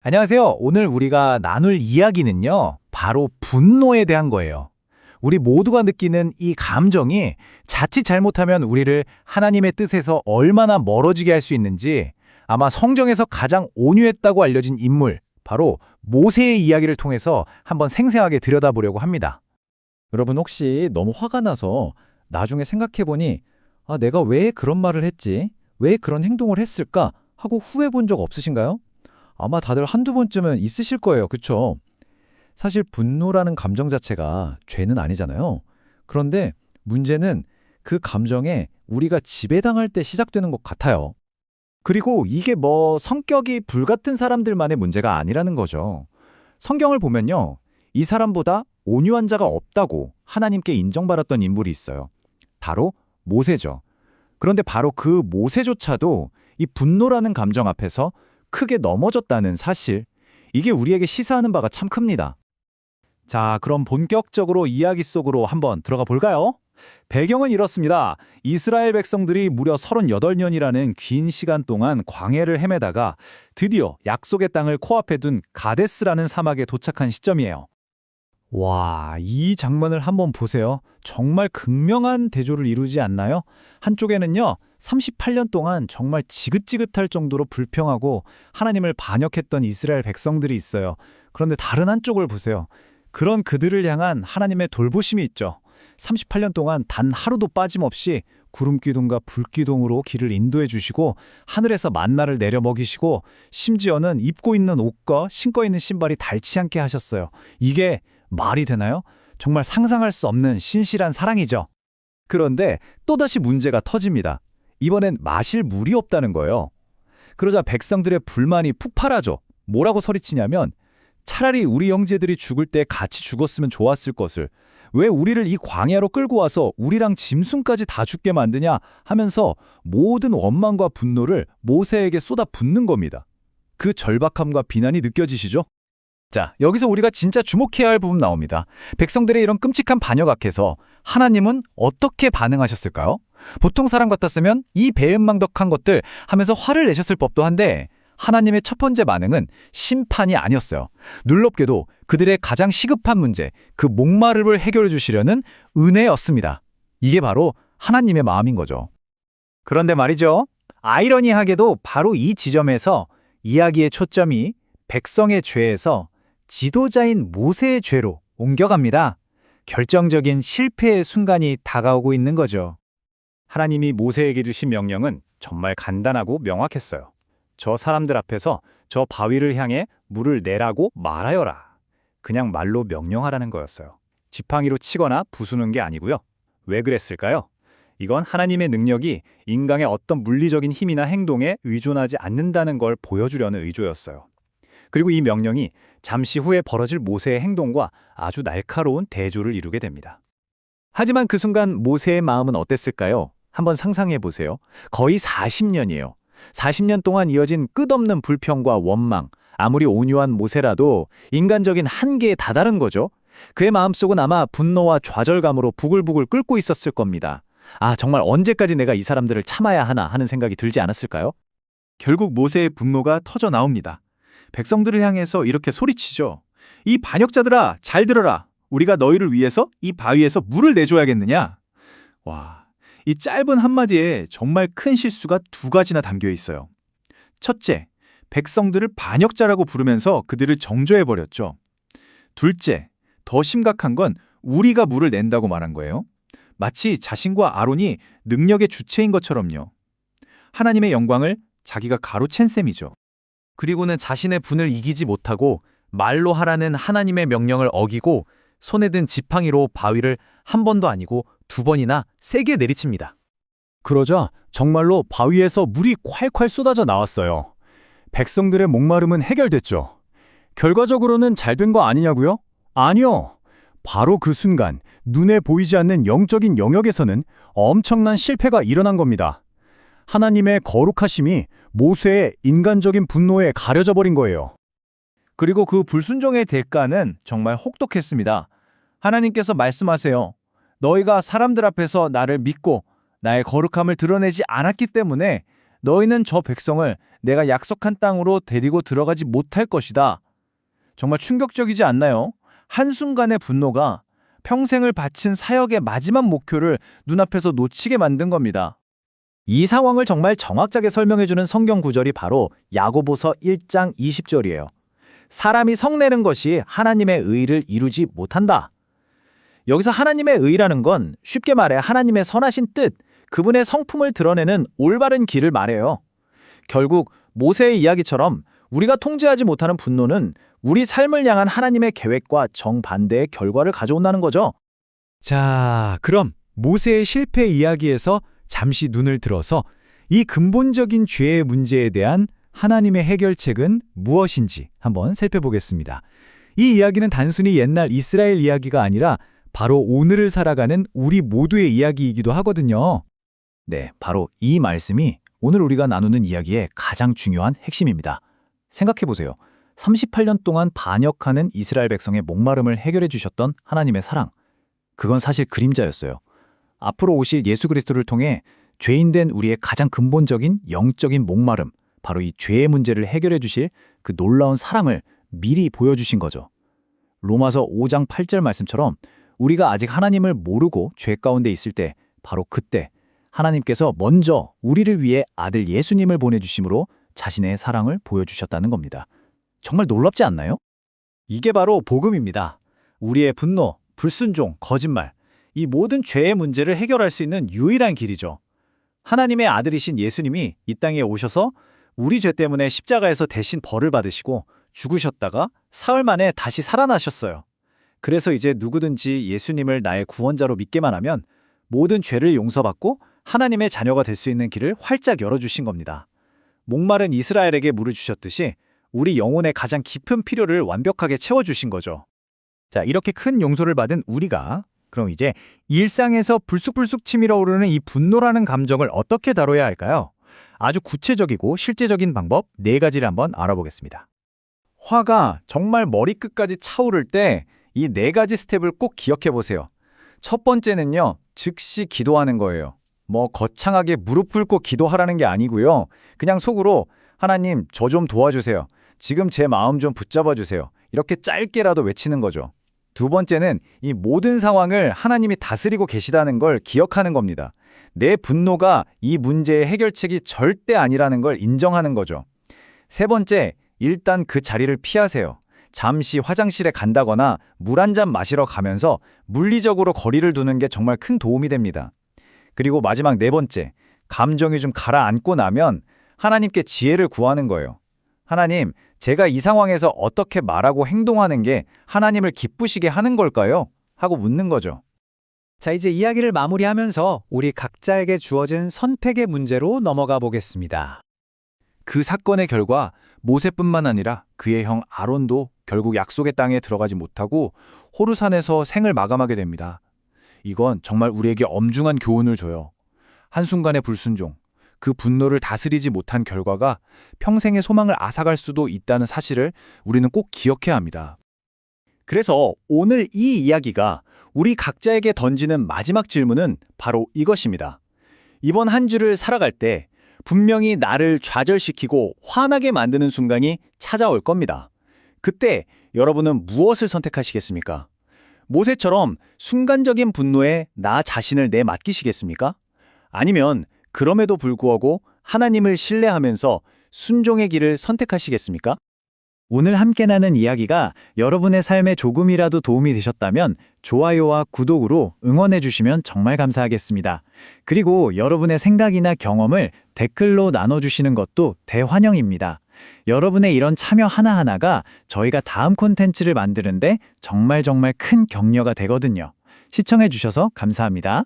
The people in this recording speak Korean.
안녕하세요. 오늘 우리가 나눌 이야기는요, 바로 분노에 대한 거예요. 우리 모두가 느끼는 이 감정이 자칫 잘못하면 우리를 하나님의 뜻에서 얼마나 멀어지게 할 수 있는지 아마 성경에서 가장 온유했다고 알려진 인물, 바로 모세의 이야기를 통해서 한번 생생하게 들여다보려고 합니다. 여러분 혹시 너무 화가 나서 나중에 생각해보니 내가 왜 그런 말을 했지? 왜 그런 행동을 했을까? 하고 후회해 본 적 없으신가요? 아마 다들 한두 번쯤은 있으실 거예요. 그쵸? 사실 분노라는 감정 자체가 죄는 아니잖아요. 그런데 문제는 그 감정에 우리가 지배당할 때 시작되는 것 같아요. 그리고 이게 성격이 불같은 사람들만의 문제가 아니라는 거죠. 성경을 보면요, 이 사람보다 온유한 자가 없다고 하나님께 인정받았던 인물이 있어요. 바로 모세죠. 그런데 바로 그 모세조차도 이 분노라는 감정 앞에서 크게 넘어졌다는 사실, 이게 우리에게 시사하는 바가 참 큽니다. 자, 그럼 본격적으로 이야기 속으로 한번 들어가 볼까요? 배경은 이렇습니다. 이스라엘 백성들이 무려 38년이라는 긴 시간 동안 광야를 헤매다가 드디어 약속의 땅을 코앞에 둔 가데스라는 사막에 도착한 시점이에요. 와, 이 장면을 한번 보세요. 정말 극명한 대조를 이루지 않나요? 한쪽에는요, 38년 동안 정말 지긋지긋할 정도로 불평하고 하나님을 반역했던 이스라엘 백성들이 있어요. 그런데 다른 한쪽을 보세요. 그런 그들을 향한 하나님의 돌보심이 있죠. 38년 동안 단 하루도 빠짐없이 구름기둥과 불기둥으로 길을 인도해 주시고 하늘에서 만나를 내려 먹이시고 심지어는 입고 있는 옷과 신고 있는 신발이 닳지 않게 하셨어요. 이게 말이 되나요? 정말 상상할 수 없는 신실한 사랑이죠. 그런데 또다시 문제가 터집니다. 이번엔 마실 물이 없다는 거예요. 그러자 백성들의 불만이 폭발하죠. 뭐라고 소리치냐면 차라리 우리 형제들이 죽을 때 같이 죽었으면 좋았을 것을 왜 우리를 이 광야로 끌고 와서 우리랑 짐승까지 다 죽게 만드냐 하면서 모든 원망과 분노를 모세에게 쏟아붓는 겁니다. 그 절박함과 비난이 느껴지시죠? 자, 여기서 우리가 진짜 주목해야 할 부분 나옵니다. 백성들의 이런 끔찍한 반역 앞에서 하나님은 어떻게 반응하셨을까요? 보통 사람 같았으면 이 배은망덕한 것들 하면서 화를 내셨을 법도 한데 하나님의 첫 번째 반응은 심판이 아니었어요. 놀랍게도 그들의 가장 시급한 문제, 그 목마름을 해결해 주시려는 은혜였습니다. 이게 바로 하나님의 마음인 거죠. 그런데 말이죠. 아이러니하게도 바로 이 지점에서 이야기의 초점이 백성의 죄에서 지도자인 모세의 죄로 옮겨갑니다. 결정적인 실패의 순간이 다가오고 있는 거죠. 하나님이 모세에게 주신 명령은 정말 간단하고 명확했어요. 저 사람들 앞에서 저 바위를 향해 물을 내라고 말하여라. 그냥 말로 명령하라는 거였어요. 지팡이로 치거나 부수는 게 아니고요. 왜 그랬을까요? 이건 하나님의 능력이 인간의 어떤 물리적인 힘이나 행동에 의존하지 않는다는 걸 보여주려는 의조였어요. 그리고 이 명령이 잠시 후에 벌어질 모세의 행동과 아주 날카로운 대조를 이루게 됩니다. 하지만 그 순간 모세의 마음은 어땠을까요? 한번 상상해 보세요. 거의 40년이에요. 40년 동안 이어진 끝없는 불평과 원망, 아무리 온유한 모세라도 인간적인 한계에 다다른 거죠. 그의 마음속은 아마 분노와 좌절감으로 부글부글 끓고 있었을 겁니다. 아, 정말 언제까지 내가 이 사람들을 참아야 하나 하는 생각이 들지 않았을까요? 결국 모세의 분노가 터져 나옵니다. 백성들을 향해서 이렇게 소리치죠. 이 반역자들아, 잘 들어라. 우리가 너희를 위해서 이 바위에서 물을 내줘야겠느냐? 와, 이 짧은 한마디에 정말 큰 실수가 두 가지나 담겨 있어요. 첫째, 백성들을 반역자라고 부르면서 그들을 정죄해버렸죠. 둘째, 더 심각한 건 우리가 물을 낸다고 말한 거예요. 마치 자신과 아론이 능력의 주체인 것처럼요. 하나님의 영광을 자기가 가로챈 셈이죠. 그리고는 자신의 분을 이기지 못하고 말로 하라는 하나님의 명령을 어기고 손에 든 지팡이로 바위를 한 번도 아니고 두 번이나 세게 내리칩니다. 그러자 정말로 바위에서 물이 콸콸 쏟아져 나왔어요. 백성들의 목마름은 해결됐죠. 결과적으로는 잘 된 거 아니냐고요? 아니요. 바로 그 순간 눈에 보이지 않는 영적인 영역에서는 엄청난 실패가 일어난 겁니다. 하나님의 거룩하심이 모세의 인간적인 분노에 가려져 버린 거예요. 그리고 그 불순종의 대가는 정말 혹독했습니다. 하나님께서 말씀하세요. 너희가 사람들 앞에서 나를 믿고 나의 거룩함을 드러내지 않았기 때문에 너희는 저 백성을 내가 약속한 땅으로 데리고 들어가지 못할 것이다. 정말 충격적이지 않나요? 한순간의 분노가 평생을 바친 사역의 마지막 목표를 눈앞에서 놓치게 만든 겁니다. 이 상황을 정말 정확하게 설명해주는 성경 구절이 바로 야고보서 1장 20절이에요. 사람이 성내는 것이 하나님의 의를 이루지 못한다. 여기서 하나님의 의라는 건 쉽게 말해 하나님의 선하신 뜻, 그분의 성품을 드러내는 올바른 길을 말해요. 결국 모세의 이야기처럼 우리가 통제하지 못하는 분노는 우리 삶을 향한 하나님의 계획과 정반대의 결과를 가져온다는 거죠. 자, 그럼 모세의 실패 이야기에서 잠시 눈을 들어서 이 근본적인 죄의 문제에 대한 하나님의 해결책은 무엇인지 한번 살펴보겠습니다. 이 이야기는 단순히 옛날 이스라엘 이야기가 아니라 바로 오늘을 살아가는 우리 모두의 이야기이기도 하거든요. 네, 바로 이 말씀이 오늘 우리가 나누는 이야기의 가장 중요한 핵심입니다. 생각해보세요. 38년 동안 반역하는 이스라엘 백성의 목마름을 해결해 주셨던 하나님의 사랑. 그건 사실 그림자였어요. 앞으로 오실 예수 그리스도를 통해 죄인된 우리의 가장 근본적인 영적인 목마름, 바로 이 죄의 문제를 해결해 주실 그 놀라운 사랑을 미리 보여주신 거죠. 로마서 5장 8절 말씀처럼 우리가 아직 하나님을 모르고 죄 가운데 있을 때 바로 그때 하나님께서 먼저 우리를 위해 아들 예수님을 보내주심으로 자신의 사랑을 보여주셨다는 겁니다. 정말 놀랍지 않나요? 이게 바로 복음입니다. 우리의 분노, 불순종, 거짓말, 이 모든 죄의 문제를 해결할 수 있는 유일한 길이죠. 하나님의 아들이신 예수님이 이 땅에 오셔서 우리 죄 때문에 십자가에서 대신 벌을 받으시고 죽으셨다가 사흘 만에 다시 살아나셨어요. 그래서 이제 누구든지 예수님을 나의 구원자로 믿기만 하면 모든 죄를 용서받고 하나님의 자녀가 될 수 있는 길을 활짝 열어주신 겁니다. 목마른 이스라엘에게 물을 주셨듯이 우리 영혼의 가장 깊은 필요를 완벽하게 채워주신 거죠. 자, 이렇게 큰 용서를 받은 우리가 그럼 이제 일상에서 불쑥불쑥 치밀어 오르는 이 분노라는 감정을 어떻게 다뤄야 할까요? 아주 구체적이고 실제적인 방법 4가지를 한번 알아보겠습니다. 화가 정말 머리끝까지 차오를 때 이 4가지 스텝을 꼭 기억해 보세요. 첫 번째는요, 즉시 기도하는 거예요. 거창하게 무릎 꿇고 기도하라는 게 아니고요. 그냥 속으로 하나님, 저 좀 도와주세요. 지금 제 마음 좀 붙잡아 주세요. 이렇게 짧게라도 외치는 거죠. 두 번째는 이 모든 상황을 하나님이 다스리고 계시다는 걸 기억하는 겁니다. 내 분노가 이 문제의 해결책이 절대 아니라는 걸 인정하는 거죠. 세 번째, 일단 그 자리를 피하세요. 잠시 화장실에 간다거나 물 한 잔 마시러 가면서 물리적으로 거리를 두는 게 정말 큰 도움이 됩니다. 그리고 마지막 4번째, 감정이 좀 가라앉고 나면 하나님께 지혜를 구하는 거예요. 하나님, 제가 이 상황에서 어떻게 말하고 행동하는 게 하나님을 기쁘시게 하는 걸까요? 하고 묻는 거죠. 자, 이제 이야기를 마무리하면서 우리 각자에게 주어진 선택의 문제로 넘어가 보겠습니다. 그 사건의 결과 모세뿐만 아니라 그의 형 아론도 결국 약속의 땅에 들어가지 못하고 호르산에서 생을 마감하게 됩니다. 이건 정말 우리에게 엄중한 교훈을 줘요. 한순간의 불순종, 그 분노를 다스리지 못한 결과가 평생의 소망을 앗아갈 수도 있다는 사실을 우리는 꼭 기억해야 합니다. 그래서 오늘 이 이야기가 우리 각자에게 던지는 마지막 질문은 바로 이것입니다. 이번 한 주를 살아갈 때 분명히 나를 좌절시키고 화나게 만드는 순간이 찾아올 겁니다. 그때 여러분은 무엇을 선택하시겠습니까? 모세처럼 순간적인 분노에 나 자신을 내맡기시겠습니까? 아니면 그럼에도 불구하고 하나님을 신뢰하면서 순종의 길을 선택하시겠습니까? 오늘 함께 나눈 이야기가 여러분의 삶에 조금이라도 도움이 되셨다면 좋아요와 구독으로 응원해 주시면 정말 감사하겠습니다. 그리고 여러분의 생각이나 경험을 댓글로 나눠주시는 것도 대환영입니다. 여러분의 이런 참여 하나하나가 저희가 다음 콘텐츠를 만드는데 정말 큰 격려가 되거든요. 시청해 주셔서 감사합니다.